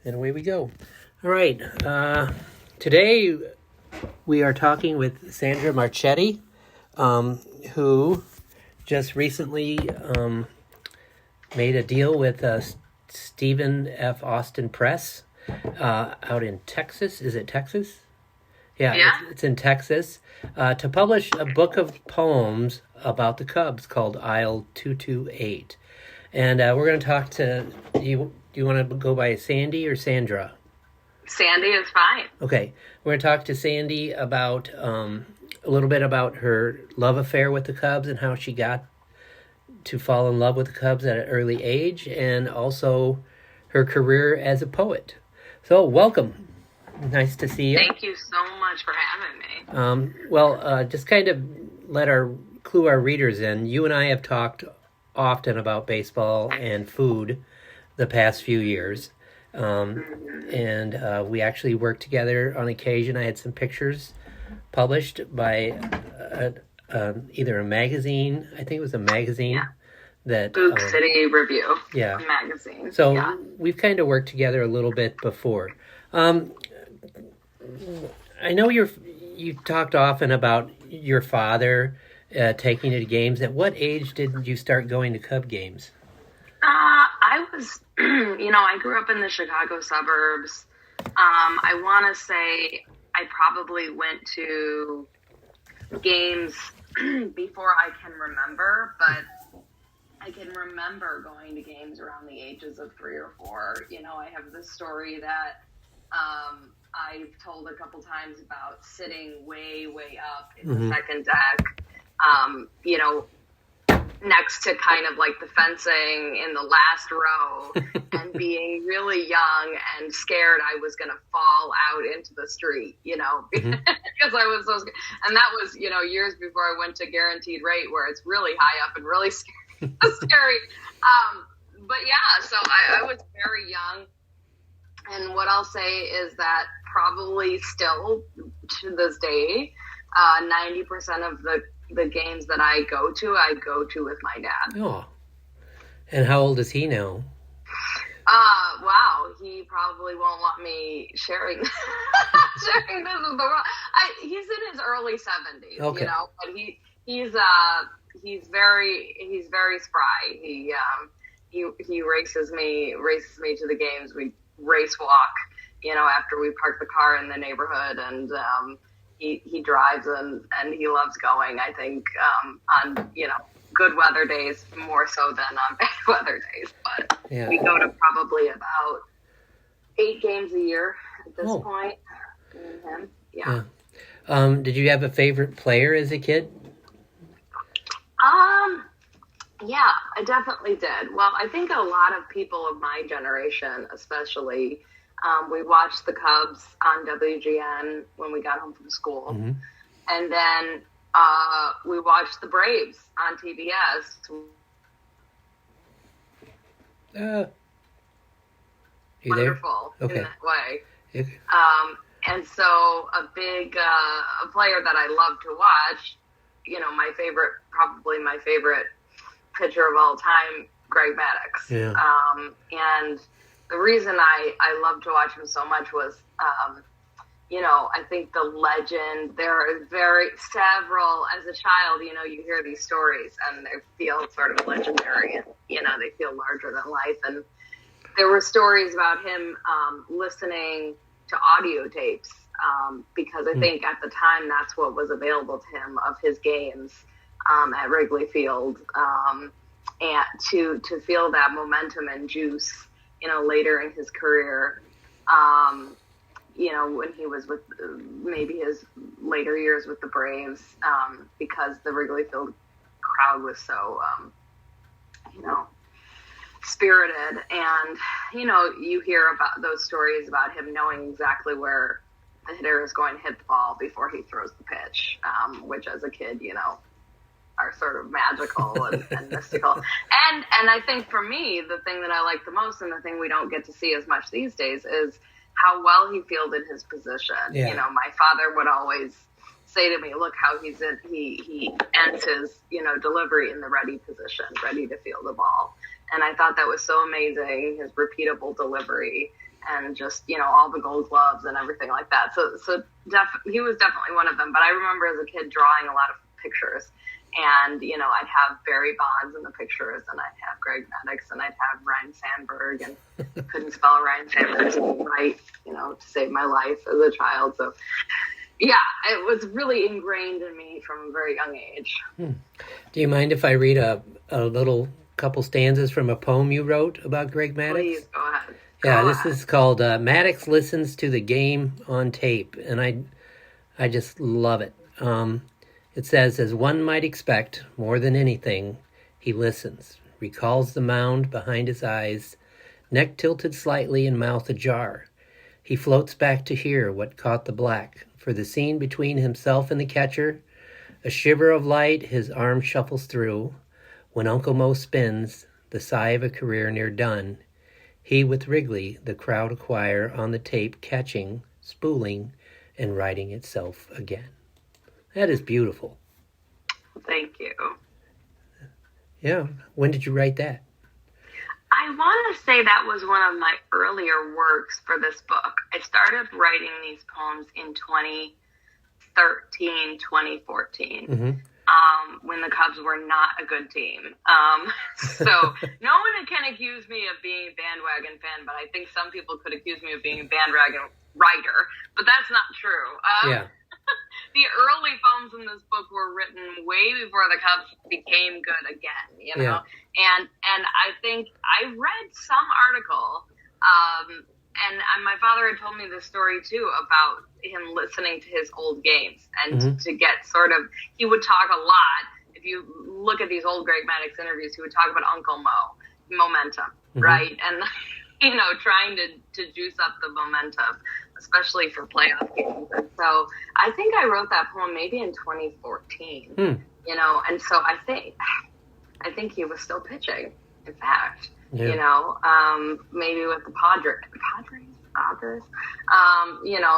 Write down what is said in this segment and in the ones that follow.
And away we go. All right. Today we are talking with Sandra Marchetti, who just recently made a deal with Stephen F. Austin Press out in Texas. Is it Texas? Yeah. It's in Texas. To publish a book of poems about the Cubs called Aisle 228. And we're going to talk to you. Do you want to go by Sandy or Sandra? Sandy is fine. Okay. We're going to talk to Sandy about a little bit about her love affair with the Cubs and how she got to fall in love with the Cubs at an early age, and also her career as a poet. So, welcome. Nice to see you. Thank you so much for having me. Just kind of let clue our readers in. You and I have talked often about baseball and food the past few years. And we actually worked together on occasion. I had some pictures published by either a magazine. I think it was a magazine. That Book City Review. Yeah. Magazine. So we've kind of worked together a little bit before. I know you talked often about your father taking you to games. At what age did you start going to Cub games? I was, I grew up in the Chicago suburbs. I want to say I probably went to games before I can remember, but I can remember going to games around the ages of 3 or 4. I have this story that I've told a couple times about sitting way, way up in the second deck, next to kind of like the fencing in the last row and being really young and scared I was going to fall out into the street, because I was so scared. And that was, years before I went to guaranteed rate where it's really high up and really scary. So I was very young. And what I'll say is that probably still to this day, 90% of the games that I go to with my dad. Oh. And how old is he now? Wow. He probably won't want me sharing this with the world. He's in his early 70s, okay. But he's very spry. He races me to the games. We race walk, after we park the car in the neighborhood, and he drives and he loves going. I think on good weather days more so than on bad weather days. But we go to probably about 8 games a year at this point. Mm-hmm. Yeah. Did you have a favorite player as a kid? Yeah, I definitely did. Well, I think a lot of people of my generation, especially, we watched the Cubs on WGN when we got home from school. Mm-hmm. And then we watched the Braves on TBS. You Wonderful there? Okay. In that way. And so a big a player that I love to watch, probably my favorite pitcher of all time, Greg Maddux. Yeah. And the reason I loved to watch him so much was, I think the legend, there are several, as a child, you hear these stories and they feel sort of legendary and, they feel larger than life. And there were stories about him listening to audio tapes because I think at the time that's what was available to him of his games at Wrigley Field, and to feel that momentum and juice, later in his career, when he was with maybe his later years with the Braves, because the Wrigley Field crowd was so, spirited. And, you hear about those stories about him knowing exactly where the hitter is going to hit the ball before he throws the pitch, which as a kid, are sort of magical and mystical. And I think for me, the thing that I like the most and the thing we don't get to see as much these days is how well he fielded his position. Yeah. My father would always say to me, look how he ends his, delivery in the ready position, ready to field the ball. And I thought that was so amazing, his repeatable delivery and just, all the gold gloves and everything like that. So he was definitely one of them. But I remember as a kid drawing a lot of pictures. And, I'd have Barry Bonds in the pictures, and I'd have Greg Maddux, and I'd have Ryan Sandberg, and couldn't spell Ryan Sandberg's name right, to save my life as a child. So, yeah, it was really ingrained in me from a very young age. Do you mind if I read a little couple stanzas from a poem you wrote about Greg Maddux? Please, go ahead. This is called Maddux Listens to the Game on Tape, and I just love it. It says, as one might expect, more than anything, he listens, recalls the mound behind his eyes, neck tilted slightly and mouth ajar. He floats back to hear what caught the black, for the scene between himself and the catcher, a shiver of light his arm shuffles through. When Uncle Mo spins, the sigh of a career near done, he with Wrigley, the crowd acquire on the tape, catching, spooling, and writing itself again. That is beautiful. Thank you. Yeah. When did you write that? I want to say that was one of my earlier works for this book. I started writing these poems in 2013, 2014, when the Cubs were not a good team. So no one can accuse me of being a bandwagon fan, but I think some people could accuse me of being a bandwagon writer, but that's not true. Yeah. The early poems in this book were written way before the Cubs became good again, Yeah. And I think I read some article, and my father had told me this story too about him listening to his old games and to get he would talk a lot. If you look at these old Greg Maddux interviews, he would talk about Uncle Mo, momentum, right? And, trying to juice up the momentum, especially for playoff games. And so I think I wrote that poem maybe in 2014, and so I think he was still pitching, in fact, maybe with the Padres,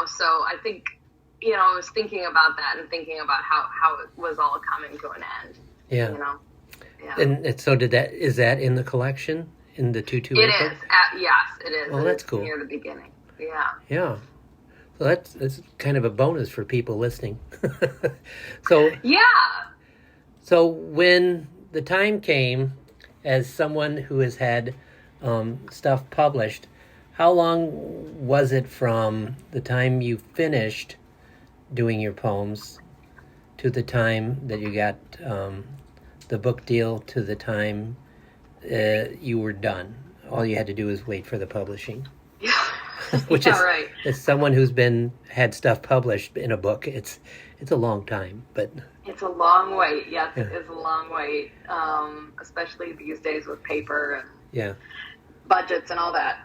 so I think, I was thinking about that and thinking about how it was all coming to an end. Yeah. Yeah. And so is that in the collection, in the 228 It book? is. Yes, it is. Oh, that's cool. Near the beginning. Yeah. Yeah. So that's kind of a bonus for people listening. So yeah. So when the time came, as someone who has had stuff published, how long was it from the time you finished doing your poems to the time that you got the book deal to the time you were done? All you had to do was wait for the publishing. Yeah. Which yeah, is, right. as someone who's had stuff published in a book, it's a long time, but it's a long wait. Yes, yeah. It is a long wait, especially these days with paper and budgets and all that.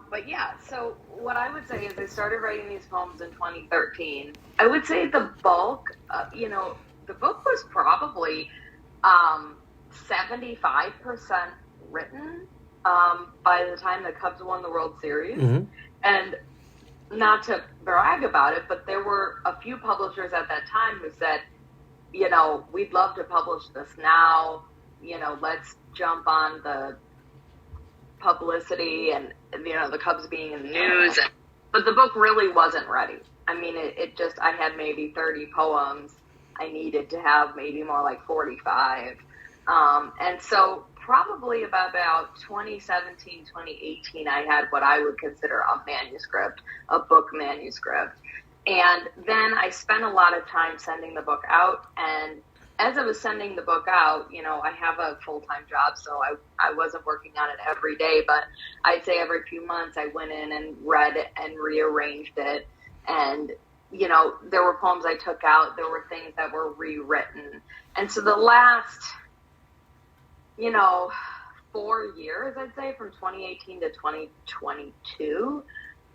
But yeah, so what I would say is I started writing these poems in 2013. I would say the bulk, the book was probably 75% written by the time the Cubs won the World Series. And not to brag about it, but there were a few publishers at that time who said, we'd love to publish this now, let's jump on the publicity and, the Cubs being in the news. But the book really wasn't ready. I mean, it just, I had maybe 30 poems. I needed to have maybe more like 45. And so probably about 2017, 2018, I had what I would consider a book manuscript. And then I spent a lot of time sending the book out. And as I was sending the book out, I have a full-time job, so I wasn't working on it every day, but I'd say every few months I went in and read it and rearranged it. And, there were poems I took out, there were things that were rewritten. And so the last 4 years, I'd say, from 2018 to 2022,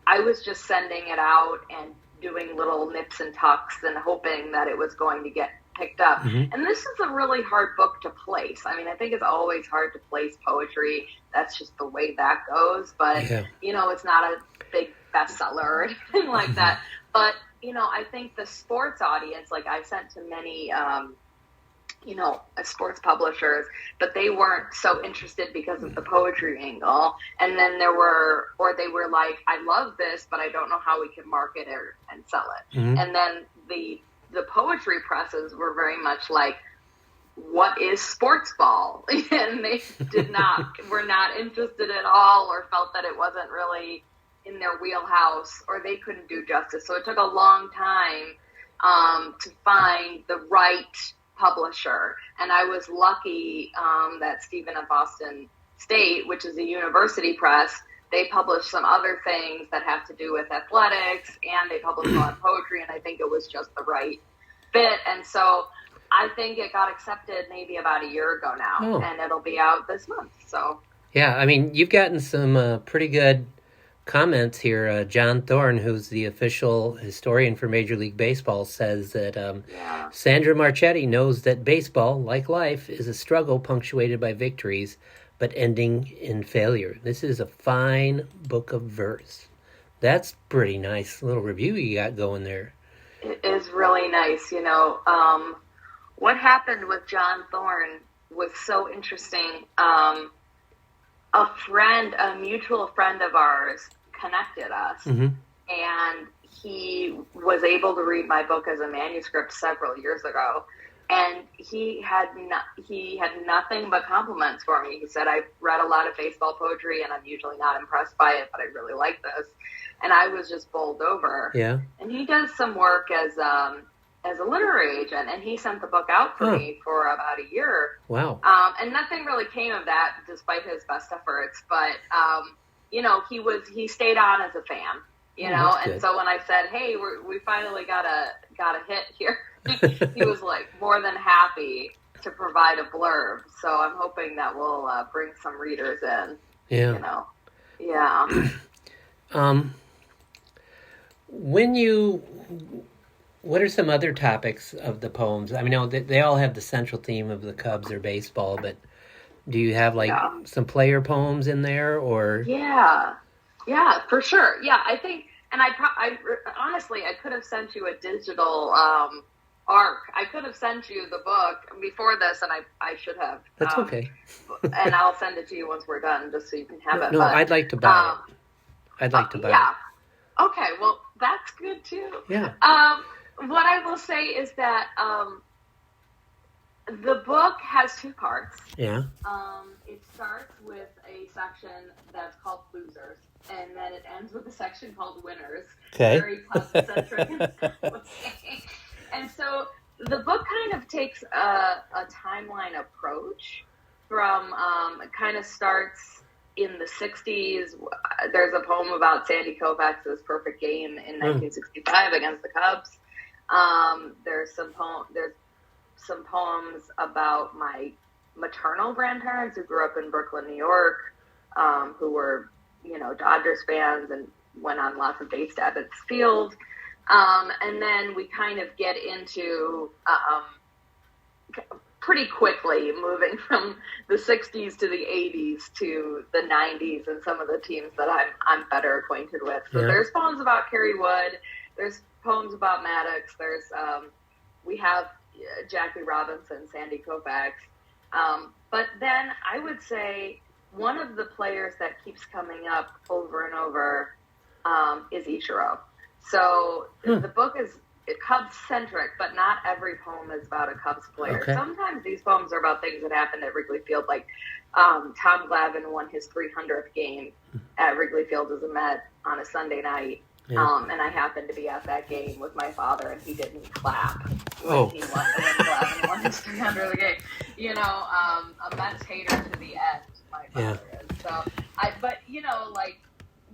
I was just sending it out and doing little nips and tucks and hoping that it was going to get picked up. And this is a really hard book to place. I mean, I think it's always hard to place poetry. That's just the way that goes. But, it's not a big bestseller or anything like that. But, I think the sports audience, like I sent to many as sports publishers, but they weren't so interested because of the poetry angle. And then they were like, I love this, but I don't know how we can market it and sell it. Mm-hmm. And then the poetry presses were very much like, what is sports ball? And they were not interested at all, or felt that it wasn't really in their wheelhouse, or they couldn't do justice. So it took a long time to find the right publisher. And I was lucky that Stephen at Boston State, which is a university press, they published some other things that have to do with athletics, and they published a lot of poetry, and I think it was just the right fit. And so I think it got accepted maybe about a year ago now, and it'll be out this month. So yeah, I mean, you've gotten some pretty good comments here. John Thorne, who's the official historian for Major League Baseball, says that Sandra Marchetti knows that baseball, like life, is a struggle punctuated by victories, but ending in failure. This is a fine book of verse. That's pretty nice little review you got going there. It is really nice. What happened with John Thorne was so interesting. A mutual friend of ours connected us, and he was able to read my book as a manuscript several years ago, and he had nothing but compliments for me. He said, I've read a lot of baseball poetry, and I'm usually not impressed by it, but I really like this. And I was just bowled over. Yeah. And he does some work as a literary agent, and he sent the book out for me for about a year. Wow. And nothing really came of that, despite his best efforts. But he stayed on as a fan, and good. So when I said, "Hey, we finally got a hit here," he was like more than happy to provide a blurb. So I'm hoping that will bring some readers in. Yeah. Yeah. What are some other topics of the poems? I mean, they all have the central theme of the Cubs or baseball, but do you have some player poems in there, or? Yeah, for sure. Yeah, I think, and honestly, I could have sent you a digital arc. I could have sent you the book before this, and I should have. That's okay. And I'll send it to you once we're done, just so you can have it. No, I'd like to buy it. I'd like to buy it. Okay, well, that's good too. Yeah. What I will say is that the book has two parts. Yeah. It starts with a section that's called Losers, and then it ends with a section called Winners. Okay. Very Cubs-centric. And so the book kind of takes a timeline approach from, it kind of starts in the 60s. There's a poem about Sandy Koufax's perfect game in 1965 against the Cubs. There's some poems about my maternal grandparents who grew up in Brooklyn, New York, who were, Dodgers fans and went on lots of dates to Ebbets Field. And then we kind of get into, pretty quickly moving from the 60s to the 80s to the 90s and some of the teams that I'm better acquainted with. So there's poems about Kerry Wood. There's poems about Maddox. There's we have Jackie Robinson, Sandy Koufax. But then I would say one of the players that keeps coming up over and over is Ichiro. So the book is Cubs-centric, but not every poem is about a Cubs player. Okay. Sometimes these poems are about things that happened at Wrigley Field, like Tom Glavine won his 300th game at Wrigley Field as a Met on a Sunday night. Yeah. And I happened to be at that game with my father, and he didn't clap when he won his 300th game. A Mets hater to the end, my father is. So,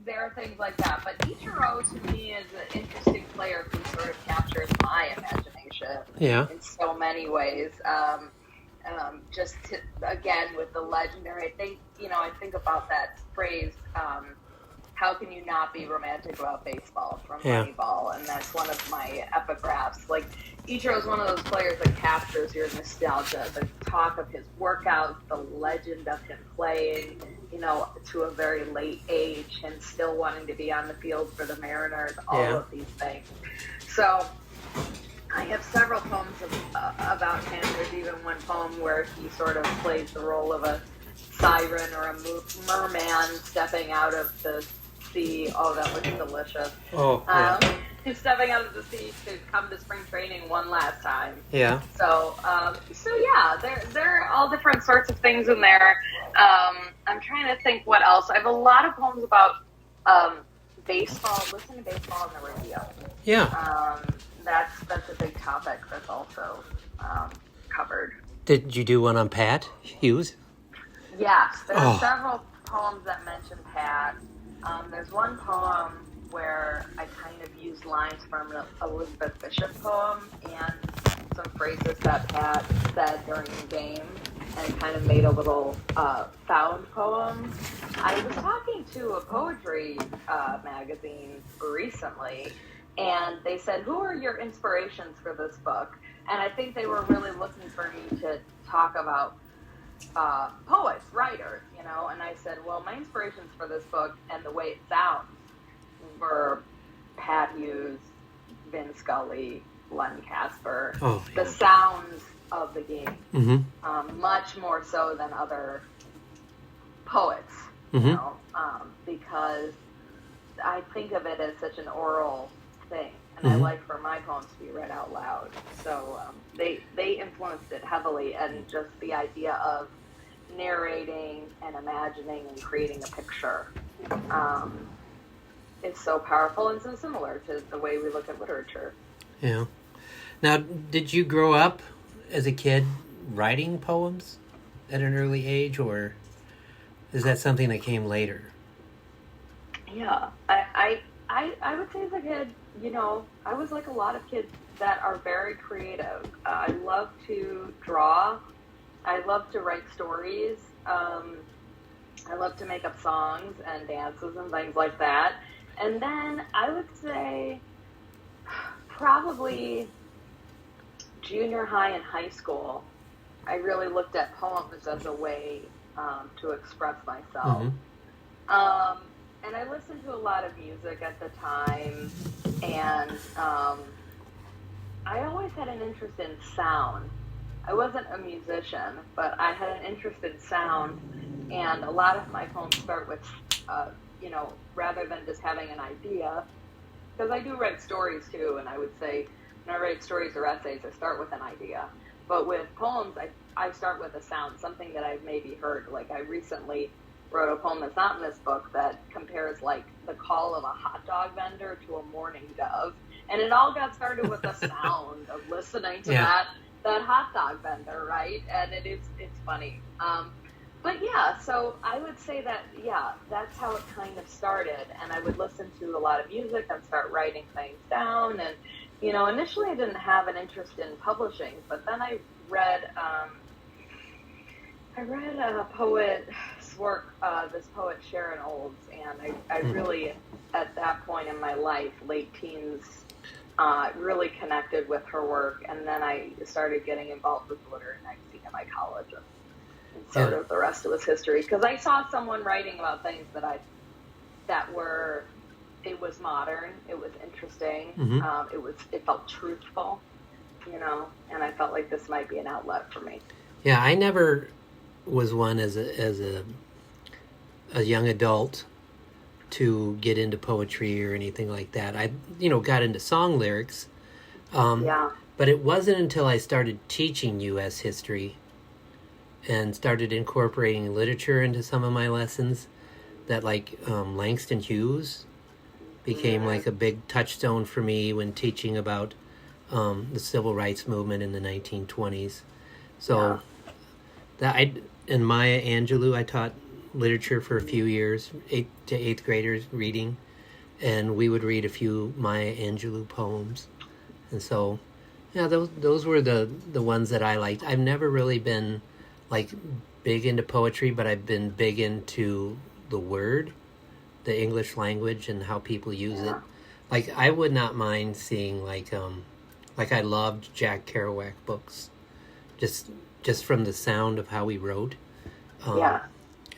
there are things like that. But Ichiro, to me, is an interesting player who sort of captures my imagination in so many ways. Again, with the legendary, I think about that phrase, how can you not be romantic about baseball, from Moneyball? And that's one of my epigraphs. Like, Ichiro is one of those players that captures your nostalgia, the talk of his workouts, the legend of him playing, to a very late age and still wanting to be on the field for the Mariners, all of these things. So I have several poems about him. There's even one poem where he sort of plays the role of a siren or a merman stepping out of the sea. Oh, that looks delicious. Oh, yeah. He's stepping out of the sea to come to spring training one last time. Yeah. So yeah, there are all different sorts of things in there. I'm trying to think what else. I have a lot of poems about baseball. Listen to baseball on the radio. Yeah. That's a big topic that's also covered. Did you do one on Pat Hughes? Yes, there are several poems that mention Pat. There's one poem where I kind of used lines from an Elizabeth Bishop poem and some phrases that Pat said during the game, and kind of made a little found poem. I was talking to a poetry magazine recently, and they said, "Who are your inspirations for this book?" And I think they were really looking for me to talk about poets, writers, you know. And I said, well, my inspirations for this book and the way it sounds were Pat Hughes, Vin Scully, Len Casper, the sounds of the game, much more so than other poets, you know, because I think of it as such an oral thing, and I like for my poems to be read out loud. So they influenced it heavily, and just the idea of narrating and imagining and creating a picture is so powerful and so similar to the way we look at literature. Yeah. Now, did you grow up as a kid writing poems at an early age, or is that something that came later? Yeah, I would say as a kid, you know, I was like a lot of kids that are very creative. I love to draw. I love to write stories. I love to make up songs and dances and things like that. And then I would say probably junior high and high school, I really looked at poems as a way to express myself. And I listened to a lot of music at the time, and I always had an interest in sound. I wasn't a musician, but I had an interest in sound, and a lot of my poems start with, you know, rather than just having an idea, because I do write stories too, and I would say when I write stories or essays, I start with an idea. But with poems, I start with a sound, something that I've maybe heard. Like I recently wrote a poem that's not in this book that compares like the call of a hot dog vendor to a mourning dove. And it all got started with the sound of listening to that hot dog vendor, right? And it's funny. But yeah, so I would say that, yeah, that's how it kind of started. And I would listen to a lot of music and start writing things down. And, you know, initially I didn't have an interest in publishing, but then I read a poet's work, this poet Sharon Olds, and I really, at that point in my life, late teens, really connected with her work, and then I started getting involved with the literary magazine at my college, and sort of the rest was history, because I saw someone writing about things it was modern, it was interesting, it felt truthful, you know, and I felt like this might be an outlet for me. Yeah, I never was one as a young adult to get into poetry or anything like that. I, you know, got into song lyrics. But it wasn't until I started teaching U.S. history and started incorporating literature into some of my lessons that, like, Langston Hughes became like a big touchstone for me when teaching about the civil rights movement in the 1920s. So and Maya Angelou, I taught literature for a few years, 8th to 8th graders reading, and we would read a few Maya Angelou poems. And so, yeah, those were the ones that I liked. I've never really been like big into poetry, but I've been big into the word, the English language, and how people use it. Like I would not mind seeing like I loved Jack Kerouac books, just from the sound of how he wrote.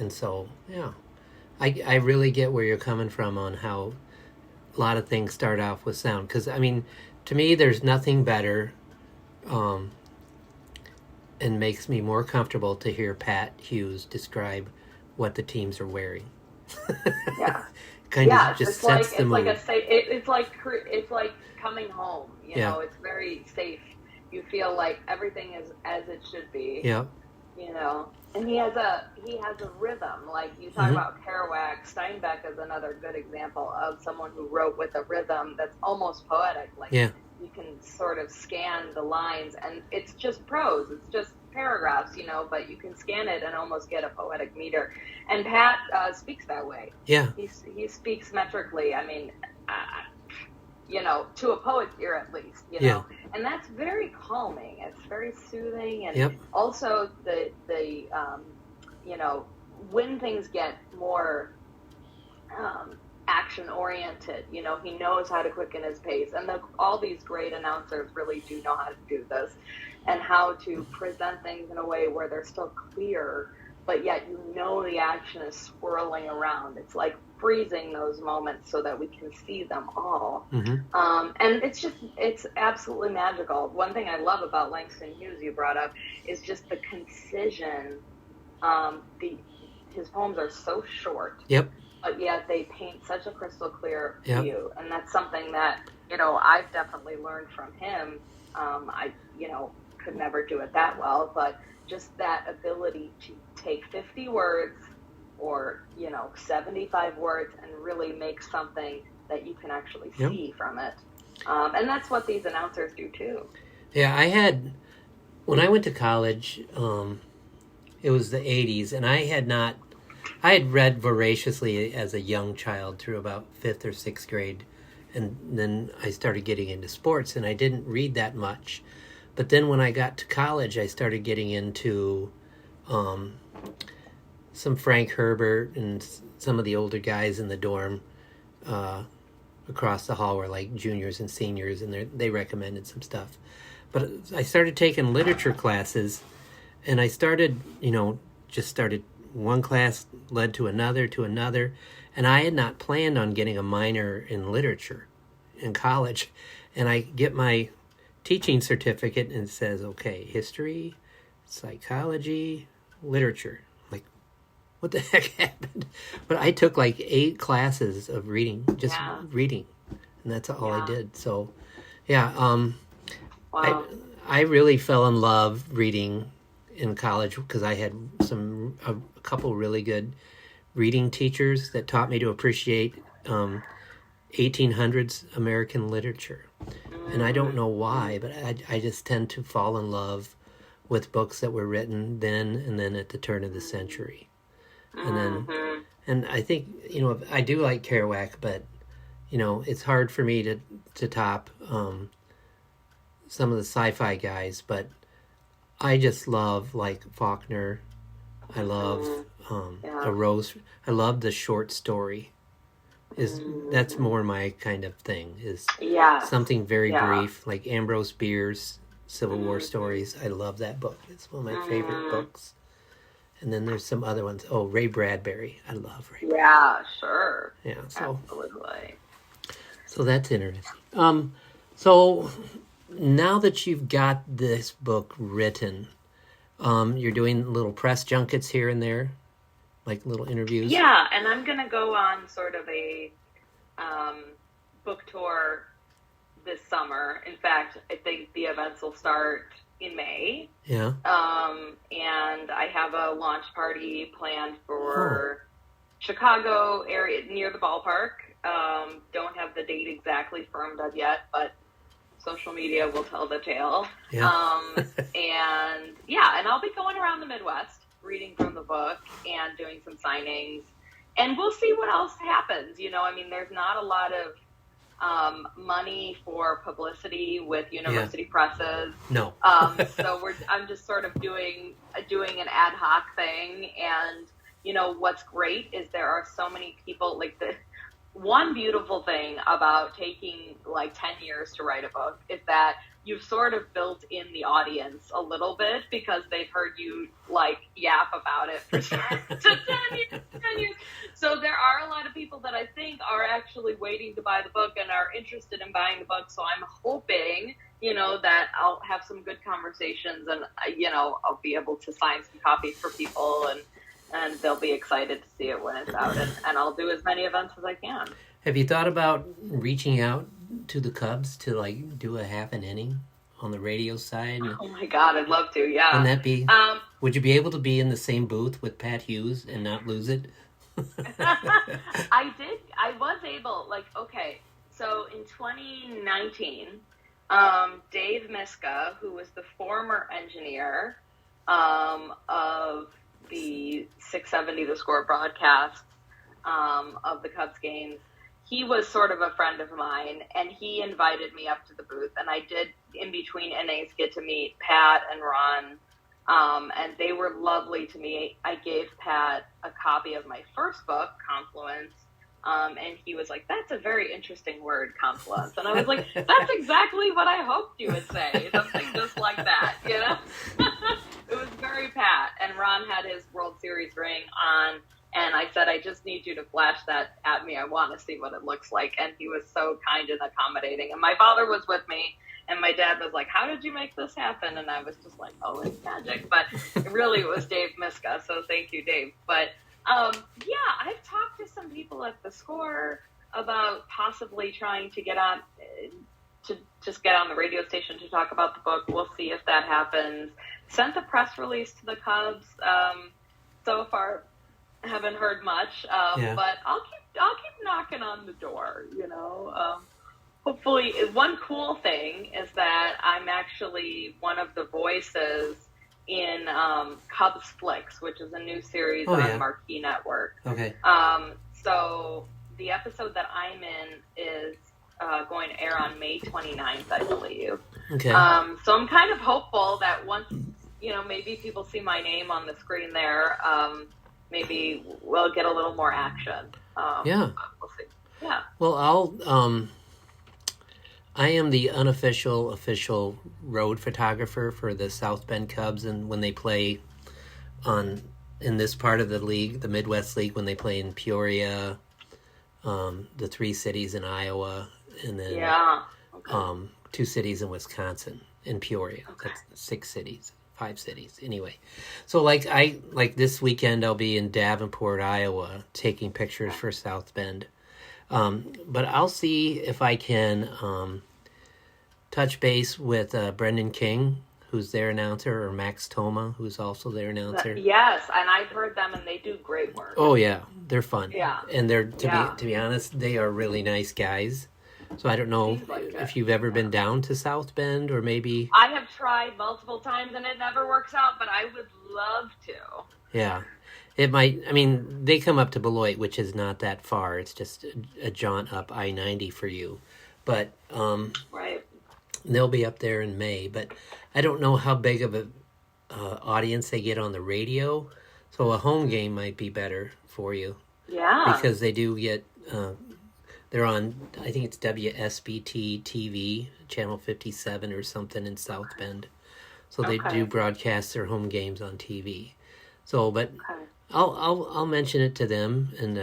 And so, yeah, I really get where you're coming from on how a lot of things start off with sound. Because, I mean, to me, there's nothing better and makes me more comfortable to hear Pat Hughes describe what the teams are wearing. Yeah. Kind of just sets the mood. It's like coming home. You know, it's very safe. You feel like everything is as it should be. Yeah. You know, and he has a rhythm. Like you talk about Kerouac, Steinbeck is another good example of someone who wrote with a rhythm that's almost poetic. Like you can sort of scan the lines, and it's just prose. It's just paragraphs, you know, but you can scan it and almost get a poetic meter. And Pat speaks that way. Yeah. He speaks metrically. I mean, you know, to a poet's ear at least, you know. And that's very calming. It's very soothing. And also the you know, when things get more action oriented, you know, he knows how to quicken his pace. And all these great announcers really do know how to do this and how to present things in a way where they're still clear, but yet you know the action is swirling around. It's like freezing those moments so that we can see them all. And it's absolutely magical. One thing I love about Langston Hughes you brought up is just the concision. His poems are so short, but yet they paint such a crystal clear view. And that's something that, you know, I've definitely learned from him. I, you know, could never do it that well, but just that ability to take 50 words or, you know, 75 words and really make something that you can actually see from it. And that's what these announcers do too. Yeah, when I went to college, it was the 80s, and I had read voraciously as a young child through about 5th or 6th grade, and then I started getting into sports, and I didn't read that much. But then when I got to college, I started getting into some Frank Herbert, and some of the older guys in the dorm across the hall were like juniors and seniors, and they recommended some stuff. But I started taking literature classes, and I started, you know, one class led to another, and I had not planned on getting a minor in literature in college. And I get my teaching certificate, and it says, okay, history, psychology, literature. I'm like, what the heck happened? But I took like 8 classes of reading, reading, and that's all I did. So, wow. I really fell in love reading in college because I had a couple really good reading teachers that taught me to appreciate 1800s American literature. And I don't know why, but I just tend to fall in love with books that were written then and then at the turn of the century. And I think, you know, I do like Kerouac, but, you know, it's hard for me to top some of the sci-fi guys, but I just love, like, Faulkner. I love A Rose. I love the short story. That's more my kind of thing, is something very brief, like Ambrose Bierce' Civil War Stories. I love that book. It's one of my favorite books. And then there's some other ones. Oh, Ray Bradbury. I love Ray Bradbury. Yeah, sure. Yeah, so absolutely. So that's interesting. So now that you've got this book written, you're doing little press junkets here and there, like little interviews? Yeah, and I'm going to go on sort of a book tour this summer. In fact, I think the events will start in May. Yeah. And I have a launch party planned for Chicago area near the ballpark. Don't have the date exactly firmed up yet, but social media will tell the tale. Yeah. And I'll be going around the Midwest reading from the book and doing some signings, and we'll see what else happens. You know, I mean, there's not a lot of money for publicity with university presses. No. So I'm just sort of doing an ad hoc thing. And, you know, what's great is there are so many people, like one beautiful thing about taking like 10 years to write a book is that you've sort of built in the audience a little bit because they've heard you like yap about it for 10 years. So there are a lot of people that I think are actually waiting to buy the book and are interested in buying the book. So I'm hoping, that I'll have some good conversations and, I'll be able to sign some copies for people and they'll be excited to see it when it's out. And I'll do as many events as I can. Have you thought about reaching out to the Cubs to like do a half an inning on the radio side? Oh my God, I'd love to. Yeah. Wouldn't that be? Would you be able to be in the same booth with Pat Hughes and not lose it? I did. I was able. Like, okay. So in 2019, Dave Miska, who was the former engineer of the 670 The Score broadcast of the Cubs games, he was sort of a friend of mine, and he invited me up to the booth, and I did, in between innings, get to meet Pat and Ron, and they were lovely to me. I gave Pat a copy of my first book, Confluence, and he was like, "That's a very interesting word, confluence." And I was like, "That's exactly what I hoped you would say, something just like that, It was very Pat, and Ron had his World Series ring on, and I said, "I just need you to flash that at me. I want to see what it looks like." And he was so kind and accommodating. And my father was with me, and my dad was like, "How did you make this happen?" And I was just like, "Oh, it's magic." But really, it was Dave Miska, so thank you, Dave. But I've talked to some people at The Score about possibly trying to get on, to just get on the radio station to talk about the book. We'll see if that happens. Sent the press release to the Cubs. So far, haven't heard much, but I'll keep knocking on the door. Hopefully, one cool thing is that I'm actually one of the voices in Cubs Flicks, which is a new series on Marquee Network. Okay. So the episode that I'm in is going to air on May 29th, I believe. Okay. So I'm kind of hopeful that once, maybe people see my name on the screen there, maybe we'll get a little more action. Yeah. We'll see. Yeah. Well, I am the official road photographer for the South Bend Cubs, and when they play in this part of the league, the Midwest League, when they play in Peoria, the 3 cities in Iowa, and then 2 cities in Wisconsin, in Peoria. Okay. That's 6 cities. 5 cities. Anyway, so like this weekend I'll be in Davenport, Iowa, taking pictures for South Bend. But I'll see if I can touch base with Brendan King, who's their announcer, or Max Toma, who's also their announcer. Yes, and I've heard them, and they do great work. Oh yeah, they're fun. Yeah, and they're to be honest, they are really nice guys. So I don't know if you've ever been down to South Bend, or maybe... I have tried multiple times and it never works out, but I would love to. Yeah. It might... I mean, they come up to Beloit, which is not that far. It's just a jaunt up I-90 for you. But right. They'll be up there in May. But I don't know how big of an audience they get on the radio. So a home game might be better for you. Yeah. Because they do get... they're on, I think it's WSBT TV, Channel 57 or something in South Bend. So they do broadcast their home games on TV. So, but I'll mention it to them, and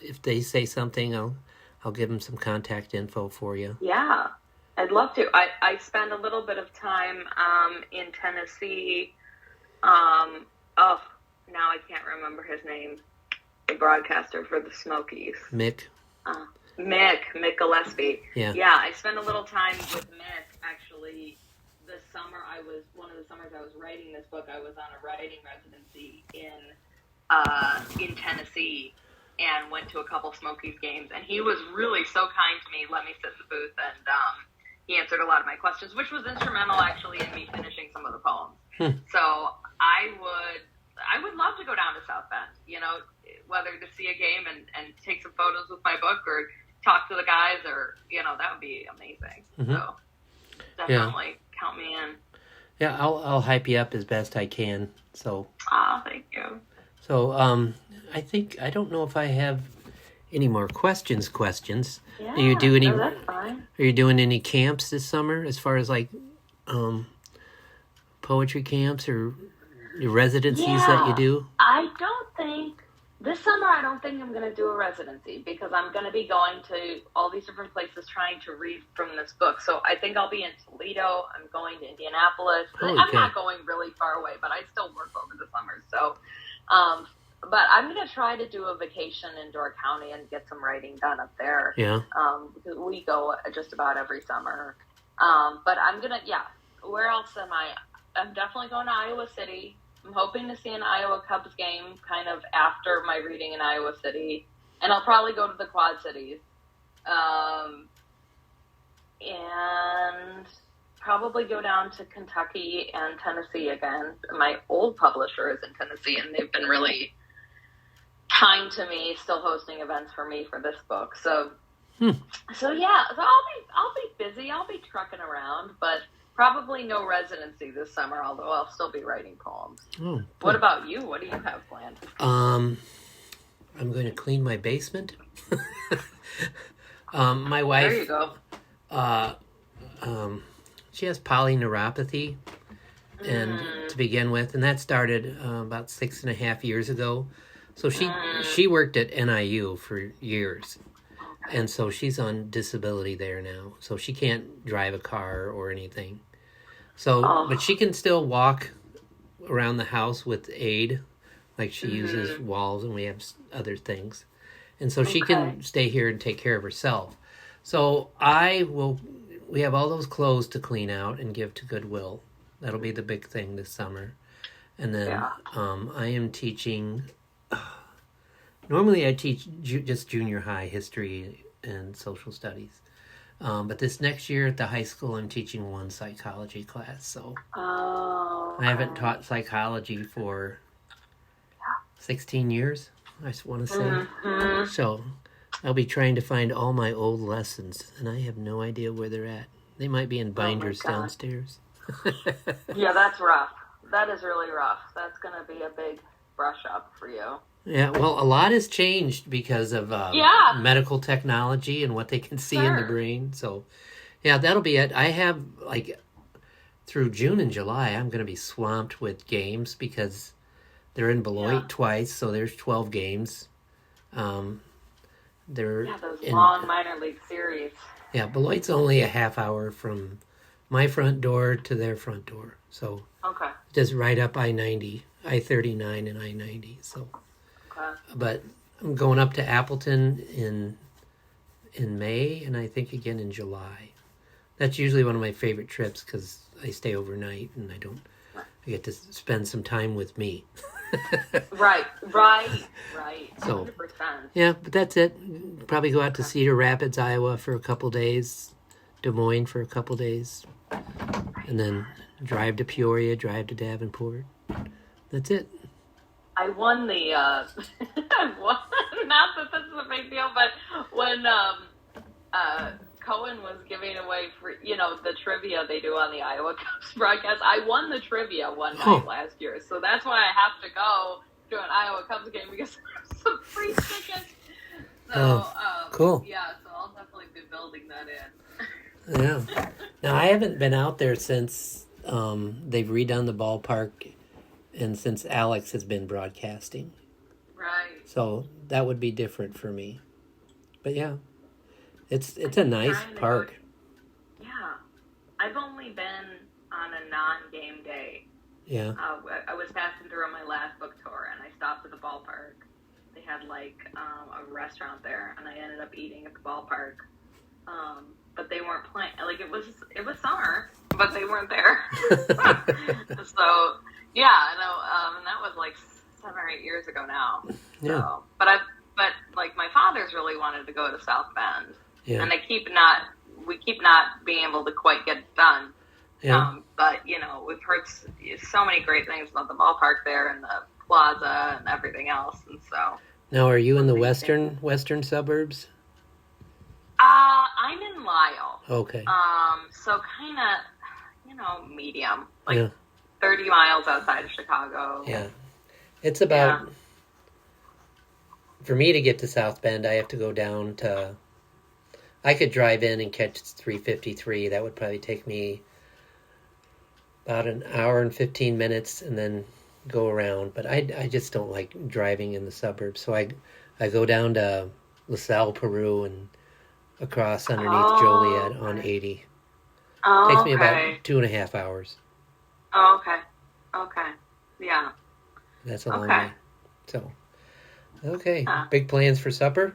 if they say something, I'll give them some contact info for you. Yeah, I'd love to. I spend a little bit of time in Tennessee. Now I can't remember his name. The broadcaster for the Smokies. Mick Gillespie. Yeah, I spent a little time with Mick, actually. This summer, one of the summers I was writing this book, I was on a writing residency in Tennessee, and went to a couple Smokies games, and he was really so kind to me, let me sit in the booth, and he answered a lot of my questions, which was instrumental, actually, in me finishing some of the poems. So I would love to go down to South Bend, whether to see a game and take some photos with my book, or talk to the guys, or, that would be amazing. Mm-hmm. So definitely count me in. Yeah, I'll hype you up as best I can. So. Thank you. So I don't know if I have any more questions. Yeah, Do you do any? no, that's fine. Are you doing any camps this summer, as far as like poetry camps or residencies that you do? I don't think this summer. I don't think I'm going to do a residency because I'm going to be going to all these different places trying to read from this book. So I think I'll be in Toledo. I'm going to Indianapolis. Oh, I'm okay. not going really far away, but I still work over the summer. So, but I'm going to try to do a vacation in Door County and get some writing done up there. Yeah. Because we go just about every summer. But I'm going to, where else am I? I'm definitely going to Iowa City. I'm hoping to see an Iowa Cubs game kind of after my reading in Iowa City. And I'll probably go to the Quad Cities. And probably go down to Kentucky and Tennessee again. My old publisher is in Tennessee, and they've been really kind to me, still hosting events for me for this book. So I'll be busy. I'll be trucking around, but probably no residency this summer, although I'll still be writing poems. Oh, good. What about you? What do you have planned? I'm going to clean my basement. My wife. There you go. She has polyneuropathy, and to begin with, and that started about 6.5 years ago. So she worked at NIU for years, and so she's on disability there now. So she can't drive a car or anything. So, but she can still walk around the house with aid, like she uses walls, and we have other things, and so she can stay here and take care of herself. So we have all those clothes to clean out and give to Goodwill. That'll be the big thing this summer. And then I am teaching, normally I teach just junior high history and social studies. But this next year at the high school, I'm teaching one psychology class. So I haven't taught psychology for 16 years, I want to say. So I'll be trying to find all my old lessons, and I have no idea where they're at. They might be in binders downstairs. Yeah, that's rough. That is really rough. That's going to be a big brush up for you. Yeah, well, a lot has changed because of medical technology and what they can see in the brain. So, yeah, that'll be it. I have, through June and July, I'm going to be swamped with games because they're in Beloit twice, so there's 12 games. Those long minor league series. Yeah, Beloit's only a half hour from my front door to their front door. So just right up I-90, I-39 and I-90. So, but I'm going up to Appleton in May, and I think again in July. That's usually one of my favorite trips because I stay overnight and I get to spend some time with me. Right. So, 100%. Yeah, but that's it. Probably go out to Cedar Rapids, Iowa for a couple days, Des Moines for a couple days, and then drive to Peoria, drive to Davenport. That's it. I won the, not that this is a big deal, but when Cohen was giving away the trivia they do on the Iowa Cubs broadcast, I won the trivia one night last year. So that's why I have to go to an Iowa Cubs game because there's some free tickets. So, cool. Yeah, so I'll definitely be building that in. Yeah. Now, I haven't been out there since they've redone the ballpark and since Alex has been broadcasting. Right. So that would be different for me. But yeah, it's a nice park. Yeah. I've only been on a non-game day. Yeah. I was passing through on my last book tour, and I stopped at the ballpark. They had a restaurant there, and I ended up eating at the ballpark. But they weren't playing. It was summer, but they weren't there. So yeah, I know. And that was 7 or 8 years ago now. Yeah. So, but my father's really wanted to go to South Bend, and we keep not being able to quite get it done. Yeah. But we've heard so many great things about the ballpark there and the plaza and everything else, and so. Now, are you in the western suburbs? I'm in Lisle. Okay. So kind of, medium, 30 miles outside of Chicago. Yeah. It's about for me to get to South Bend, I have to go down to. I could drive in and catch 353. That would probably take me about an hour and 15 minutes, and then go around. But I just don't like driving in the suburbs, so I go down to LaSalle, Peru, and across underneath Joliet on 80. Oh, Takes me about 2.5 hours. Oh, okay. Yeah. That's a long way. So, okay. Big plans for supper?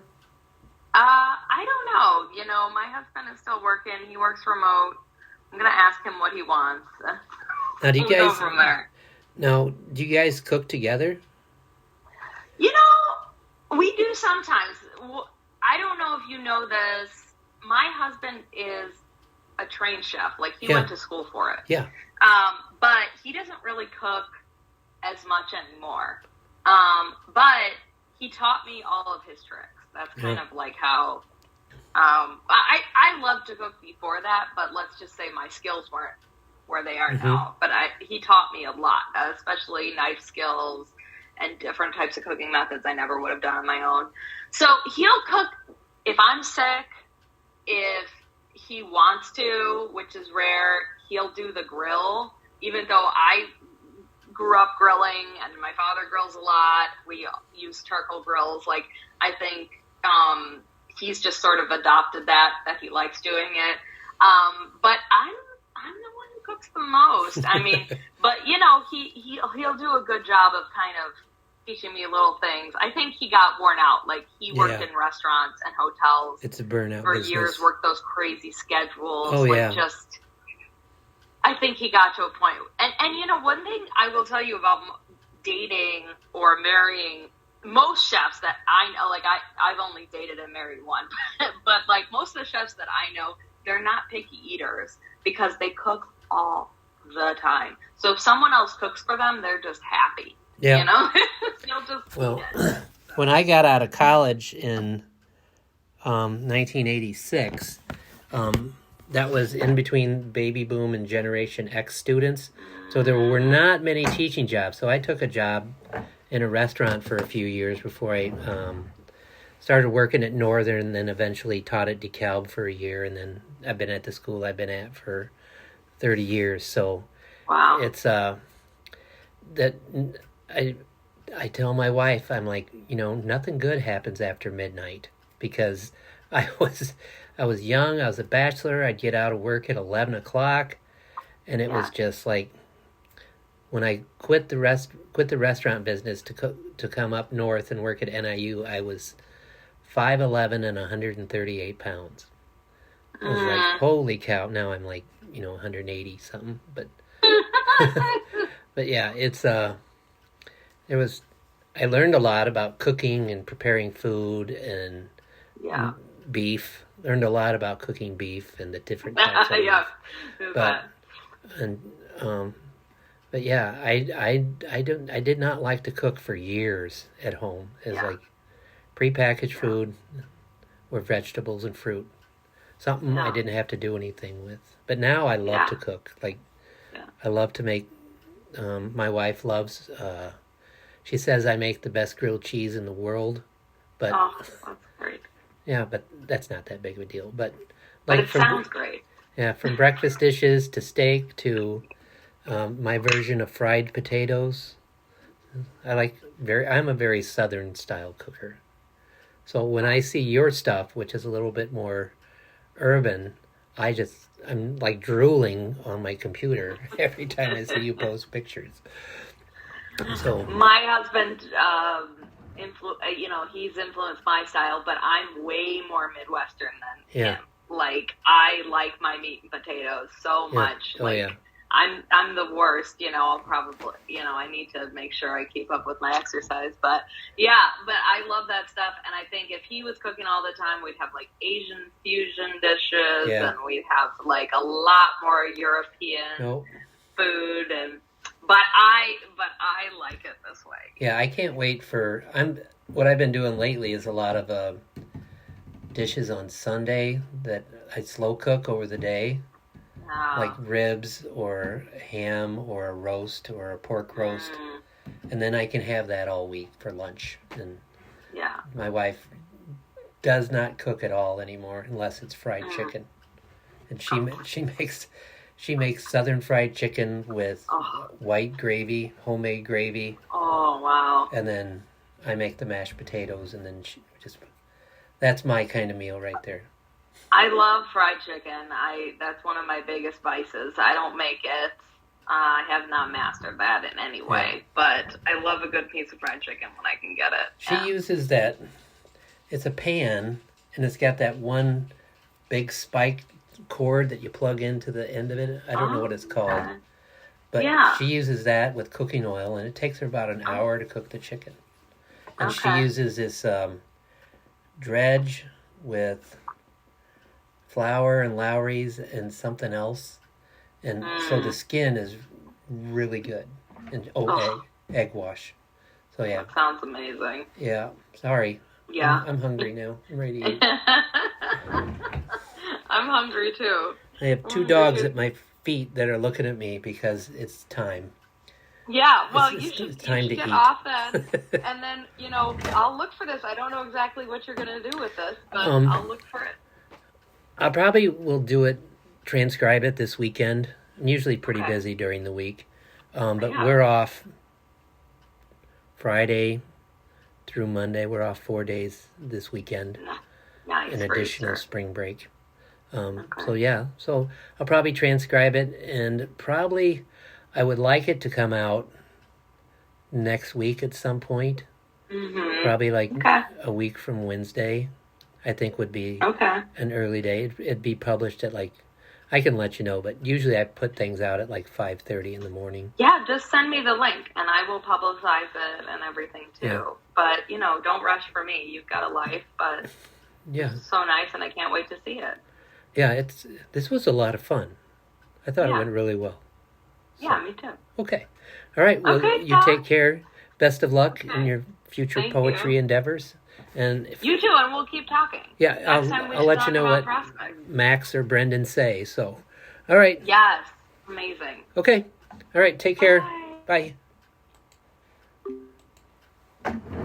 I don't know. You know, my husband is still working. He works remote. I'm going to ask him what he wants. Now, do you guys... go from there. Now, do you guys cook together? You know, we do sometimes. I don't know if you know this. My husband is a trained chef. Like, he went to school for it. Yeah. But he doesn't really cook as much anymore. But he taught me all of his tricks. That's kind of like how... I loved to cook before that, but let's just say my skills weren't where they are now. But he taught me a lot, especially knife skills and different types of cooking methods I never would have done on my own. So he'll cook if I'm sick, if he wants to, which is rare. He'll do the grill, even though I grew up grilling and my father grills a lot. We use charcoal grills. Like, I think he's just sort of adopted that he likes doing it. But I'm the one who cooks the most. I mean, but you know, he'll do a good job of kind of teaching me little things. I think he got worn out. Like, he worked in restaurants and hotels. It's a burnout for business. years. Worked those crazy schedules. Oh, yeah. Just, I think he got to a point. And you know, one thing I will tell you about dating or marrying most chefs that I know, like I've only dated and married one, but like most of the chefs that I know, they're not picky eaters because they cook all the time. So if someone else cooks for them, they're just happy. Yeah. You know? You'll just well, when I got out of college in 1986, that was in between baby boom and Generation X students. So there were not many teaching jobs. So I took a job in a restaurant for a few years before I started working at Northern, and then eventually taught at DeKalb for a year. And then I've been at the school I've been at for 30 years. So wow. It's that I tell my wife, I'm like, you know, nothing good happens after midnight, because I was young, I was a bachelor, I'd get out of work at 11 o'clock, and it was just like, when I quit the restaurant business to come up north and work at NIU, I was 5'11" and 138 pounds. I was like, holy cow! Now I'm like, you know, 180 something. But but yeah, it's I learned a lot about cooking and preparing food and beef. Learned a lot about cooking beef and the different types of beef. But yeah, I did not like to cook for years at home. As like prepackaged food or vegetables and fruit, something I didn't have to do anything with. But now I love to cook. Like I love to make. My wife loves. She says I make the best grilled cheese in the world, but that's great. Yeah, but that's not that big of a deal. But like, it sounds great. Yeah, from breakfast dishes to steak to my version of fried potatoes. I'm a very Southern style cooker. So when I see your stuff, which is a little bit more urban, I'm like drooling on my computer every time I see you post pictures. So my husband, he's influenced my style, but I'm way more Midwestern than him. Like, I like my meat and potatoes so much. Oh, like, I'm the worst, I'll probably, I need to make sure I keep up with my exercise, but I love that stuff. And I think if he was cooking all the time, we'd have like Asian fusion dishes and we'd have like a lot more European food. But I like it this way. Yeah, I can't wait what I've been doing lately is a lot of dishes on Sunday that I slow cook over the day. Like ribs or ham or a roast or a pork roast. And then I can have that all week for lunch. And Yeah. My wife does not cook at all anymore unless it's fried chicken, and she makes southern fried chicken with white gravy, homemade gravy. Oh, wow. And then I make the mashed potatoes, and then that's my kind of meal right there. I love fried chicken. That's one of my biggest vices. I don't make it. I have not mastered that in any way, but I love a good piece of fried chicken when I can get it. She uses that. It's a pan, and it's got that one big spike cord that you plug into the end of it. I don't know what it's called. But she uses that with cooking oil, and it takes her about an hour to cook the chicken. And she uses this dredge with flour and Lowry's and something else. And so the skin is really good. And egg wash. So yeah. That sounds amazing. Yeah. Sorry. Yeah. I'm hungry now. I'm ready to eat. I'm hungry too. I have two dogs at my feet that are looking at me because it's time. Yeah, well, you should get eat. Off then, and then, I'll look for this. I don't know exactly what you're going to do with this, but I'll look for it. I probably will transcribe it this weekend. I'm usually pretty busy during the week, but we're off Friday through Monday. We're off 4 days this weekend. Nice. An additional spring break. So I'll probably transcribe it, and probably I would like it to come out next week at some point. Mm-hmm. Probably a week from Wednesday, I think would be an early day. It'd be published at I can let you know, but usually I put things out at 5:30 in the morning. Yeah, just send me the link, and I will publicize it and everything too. Yeah. But, don't rush for me. You've got a life, but it's so nice, and I can't wait to see it. Yeah, this was a lot of fun. I thought it went really well. So. Yeah, me too. Okay. All right. Well, you take care. Best of luck in your future poetry endeavors. And you too, and we'll keep talking. Yeah, I'll let you know what Max or Brendan say. So, all right. Yes, amazing. Okay. All right. Take care. Bye. Bye.